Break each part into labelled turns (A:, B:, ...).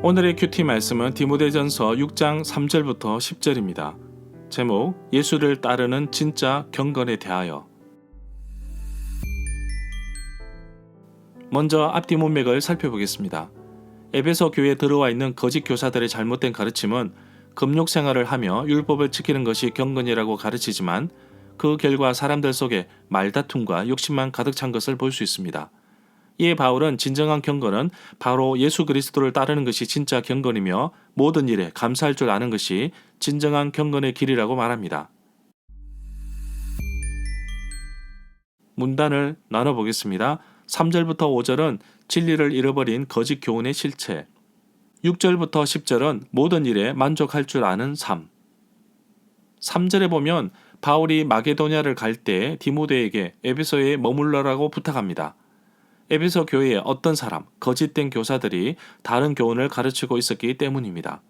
A: 오늘의 큐티 말씀은 디모데전서 6장 3절부터 10절입니다. 제목, 예수를 따르는 진짜 경건에 대하여. 먼저 앞뒤 문맥을 살펴보겠습니다. 에베소 교회에 들어와 있는 거짓 교사들의 잘못된 가르침은 금욕 생활을 하며 율법을 지키는 것이 경건이라고 가르치지만 그 결과 사람들 속에 말다툼과 욕심만 가득 찬 것을 볼 수 있습니다. 이에 바울은 진정한 경건은 바로 예수 그리스도를 따르는 것이 진짜 경건이며 모든 일에 감사할 줄 아는 것이 진정한 경건의 길이라고 말합니다. 문단을 나눠보겠습니다. 3절부터 5절은 진리를 잃어버린 거짓 교훈의 실체, 6절부터 10절은 모든 일에 만족할 줄 아는 삶. 3절에 보면 바울이 마게도냐를 갈 때 디모데에게 에베소에 머물러라고 부탁합니다. 에베소 교회에 어떤 사람, 거짓된 교사들이 다른 교훈을 가르치고 있었기 때문입니다.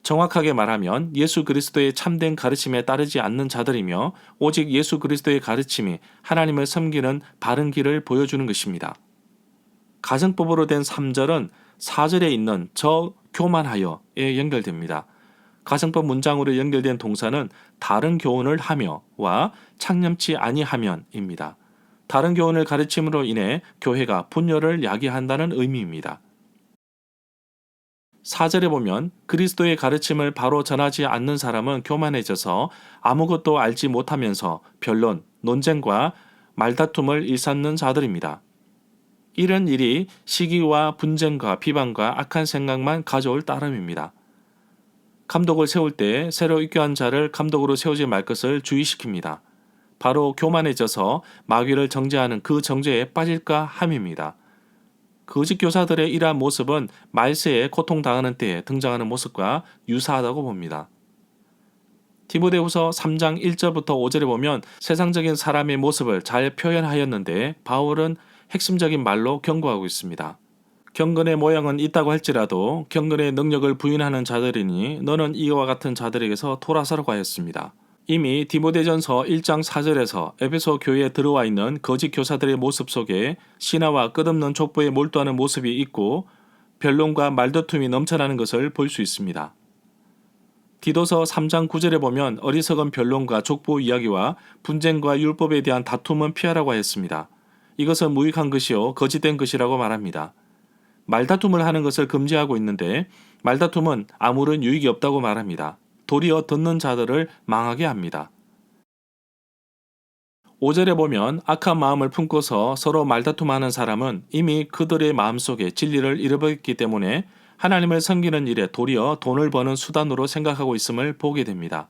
A: 정확하게 말하면 예수 그리스도의 참된 가르침에 따르지 않는 자들이며 오직 예수 그리스도의 가르침이 하나님을 섬기는 바른 길을 보여주는 것입니다. 가정법으로 된 3절은 4절에 있는 저 교만하여에 연결됩니다. 가정법 문장으로 연결된 동사는 다른 교훈을 하며와 창념치 아니하면입니다. 다른 교훈을 가르침으로 인해 교회가 분열을 야기한다는 의미입니다. 4절에 보면 그리스도의 가르침을 바로 전하지 않는 사람은 교만해져서 아무것도 알지 못하면서 변론, 논쟁과 말다툼을 일삼는 자들입니다. 이런 일이 시기와 분쟁과 비방과 악한 생각만 가져올 따름입니다. 감독을 세울 때 새로 입교한 자를 감독으로 세우지 말 것을 주의시킵니다. 바로 교만해져서 마귀를 정죄하는 그 정죄에 빠질까 함입니다. 거짓 교사들의 이러한 모습은 말세에 고통당하는 때에 등장하는 모습과 유사하다고 봅니다. 디모데후서 3장 1절부터 5절에 보면 세상적인 사람의 모습을 잘 표현하였는데 바울은 핵심적인 말로 경고하고 있습니다. 경건의 모양은 있다고 할지라도 경건의 능력을 부인하는 자들이니 너는 이와 같은 자들에게서 돌아서라고 하였습니다. 이미 디모데전서 1장 4절에서 에베소 교회에 들어와 있는 거짓 교사들의 모습 속에 신화와 끝없는 족보에 몰두하는 모습이 있고 변론과 말다툼이 넘쳐나는 것을 볼 수 있습니다. 디도서 3장 9절에 보면 어리석은 변론과 족보 이야기와 분쟁과 율법에 대한 다툼은 피하라고 하였습니다. 이것은 무익한 것이요 거짓된 것이라고 말합니다. 말다툼을 하는 것을 금지하고 있는데 말다툼은 아무런 유익이 없다고 말합니다. 도리어 듣는 자들을 망하게 합니다. 5절에 보면 악한 마음을 품고서 서로 말다툼하는 사람은 이미 그들의 마음속에 진리를 잃어버렸기 때문에 하나님을 섬기는 일에 도리어 돈을 버는 수단으로 생각하고 있음을 보게 됩니다.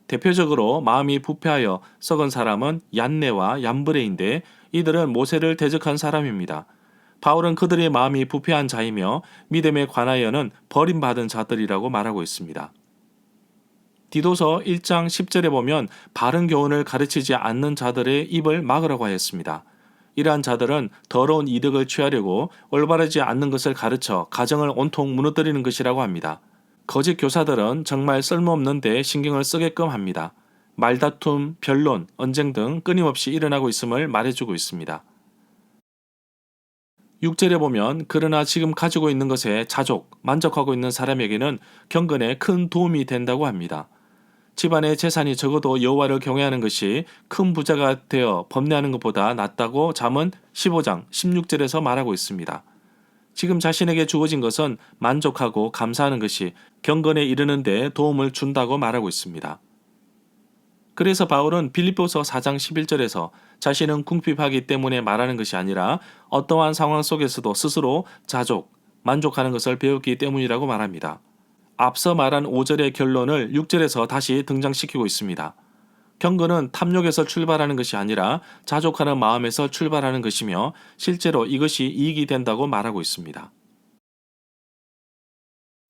A: 대표적으로 마음이 부패하여 썩은 사람은 얀네와 얀브레인데 이들은 모세를 대적한 사람입니다. 바울은 그들의 마음이 부패한 자이며 믿음에 관하여는 버림받은 자들이라고 말하고 있습니다. 디도서 1장 10절에 보면 바른 교훈을 가르치지 않는 자들의 입을 막으라고 하였습니다. 이러한 자들은 더러운 이득을 취하려고 올바르지 않는 것을 가르쳐 가정을 온통 무너뜨리는 것이라고 합니다. 거짓 교사들은 정말 쓸모없는 데 신경을 쓰게끔 합니다. 말다툼, 변론, 언쟁 등 끊임없이 일어나고 있음을 말해주고 있습니다. 6절에 보면 그러나 지금 가지고 있는 것에 만족하고 있는 사람에게는 경건에 큰 도움이 된다고 합니다. 집안의 재산이 적어도 여호와를 경외하는 것이 큰 부자가 되어 범례하는 것보다 낫다고 잠언 15장 16절에서 말하고 있습니다. 지금 자신에게 주어진 것은 만족하고 감사하는 것이 경건에 이르는 데 도움을 준다고 말하고 있습니다. 그래서 바울은 빌립보서 4장 11절에서 자신은 궁핍하기 때문에 말하는 것이 아니라 어떠한 상황 속에서도 스스로 만족하는 것을 배웠기 때문이라고 말합니다. 앞서 말한 5절의 결론을 6절에서 다시 등장시키고 있습니다. 경건은 탐욕에서 출발하는 것이 아니라 자족하는 마음에서 출발하는 것이며 실제로 이것이 이익이 된다고 말하고 있습니다.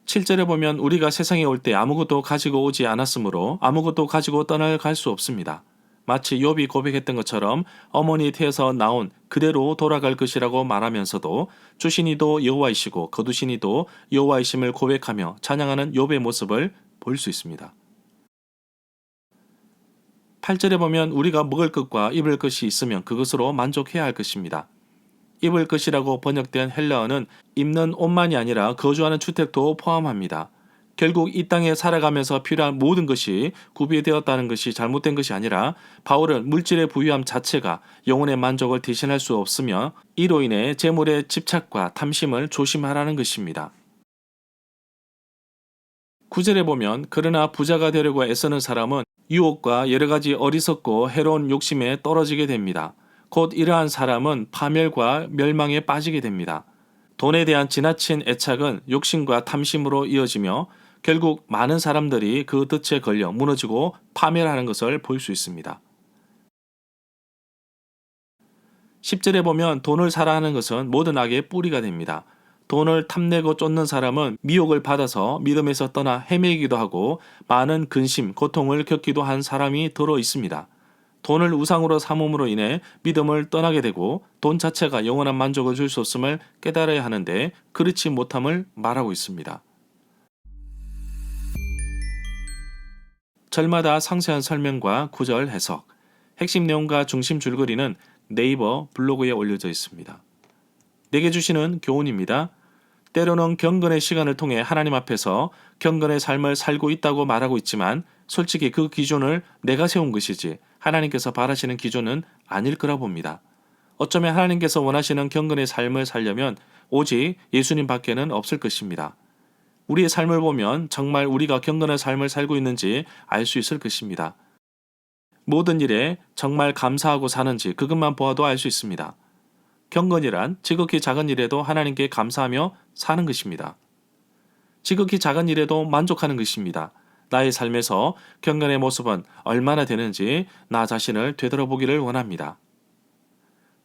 A: 7절에 보면 우리가 세상에 올 때 아무것도 가지고 오지 않았으므로 아무것도 가지고 떠나갈 수 없습니다. 마치 욥이 고백했던 것처럼 어머니 태에서 나온 그대로 돌아갈 것이라고 말하면서도 주신 이도 여호와이시고 거두신 이도 여호와이심을 고백하며 찬양하는 욥의 모습을 볼 수 있습니다. 8절에 보면 우리가 먹을 것과 입을 것이 있으면 그것으로 만족해야 할 것입니다. 입을 것이라고 번역된 헬라어는 입는 옷만이 아니라 거주하는 주택도 포함합니다. 결국 이 땅에 살아가면서 필요한 모든 것이 구비되었다는 것이 잘못된 것이 아니라 바울은 물질의 부유함 자체가 영혼의 만족을 대신할 수 없으며 이로 인해 재물의 집착과 탐심을 조심하라는 것입니다. 9절에 보면 그러나 부자가 되려고 애쓰는 사람은 유혹과 여러 가지 어리석고 해로운 욕심에 떨어지게 됩니다. 곧 이러한 사람은 파멸과 멸망에 빠지게 됩니다. 돈에 대한 지나친 애착은 욕심과 탐심으로 이어지며 결국 많은 사람들이 그 덫에 걸려 무너지고 파멸하는 것을 볼 수 있습니다. 10절에 보면 돈을 사랑하는 것은 모든 악의 뿌리가 됩니다. 돈을 탐내고 쫓는 사람은 미혹을 받아서 믿음에서 떠나 헤매기도 하고 많은 근심, 고통을 겪기도 한 사람이 들어 있습니다. 돈을 우상으로 삼음으로 인해 믿음을 떠나게 되고 돈 자체가 영원한 만족을 줄 수 없음을 깨달아야 하는데 그렇지 못함을 말하고 있습니다. 절마다 상세한 설명과 구절 해석, 핵심 내용과 중심 줄거리는 네이버 블로그에 올려져 있습니다. 내게 주시는 교훈입니다. 때로는 경건의 시간을 통해 하나님 앞에서 경건의 삶을 살고 있다고 말하고 있지만 솔직히 그 기준을 내가 세운 것이지 하나님께서 바라시는 기준은 아닐 거라 봅니다. 어쩌면 하나님께서 원하시는 경건의 삶을 살려면 오직 예수님 밖에는 없을 것입니다. 우리의 삶을 보면 정말 우리가 경건한 삶을 살고 있는지 알 수 있을 것입니다. 모든 일에 정말 감사하고 사는지 그것만 보아도 알 수 있습니다. 경건이란 지극히 작은 일에도 하나님께 감사하며 사는 것입니다. 지극히 작은 일에도 만족하는 것입니다. 나의 삶에서 경건의 모습은 얼마나 되는지 나 자신을 되돌아보기를 원합니다.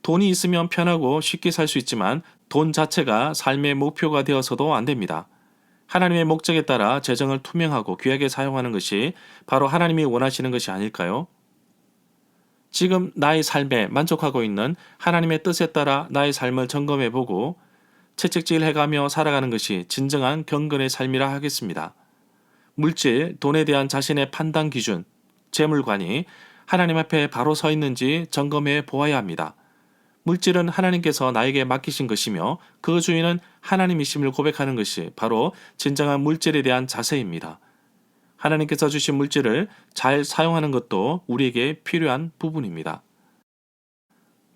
A: 돈이 있으면 편하고 쉽게 살 수 있지만 돈 자체가 삶의 목표가 되어서도 안 됩니다. 하나님의 목적에 따라 재정을 투명하고 귀하게 사용하는 것이 바로 하나님이 원하시는 것이 아닐까요? 지금 나의 삶에 만족하고 있는 하나님의 뜻에 따라 나의 삶을 점검해보고 채찍질해가며 살아가는 것이 진정한 경건의 삶이라 하겠습니다. 물질, 돈에 대한 자신의 판단 기준, 재물관이 하나님 앞에 바로 서 있는지 점검해 보아야 합니다. 물질은 하나님께서 나에게 맡기신 것이며 그 주인은 하나님이심을 고백하는 것이 바로 진정한 물질에 대한 자세입니다. 하나님께서 주신 물질을 잘 사용하는 것도 우리에게 필요한 부분입니다.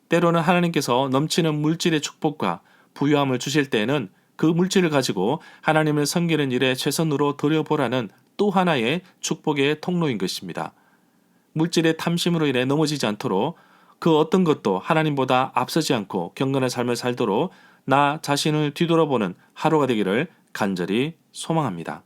A: 때로는 하나님께서 넘치는 물질의 축복과 부유함을 주실 때에는 그 물질을 가지고 하나님을 섬기는 일에 최선으로 들여보라는 또 하나의 축복의 통로인 것입니다. 물질의 탐심으로 인해 넘어지지 않도록 그 어떤 것도 하나님보다 앞서지 않고 경건한 삶을 살도록 나 자신을 뒤돌아보는 하루가 되기를 간절히 소망합니다.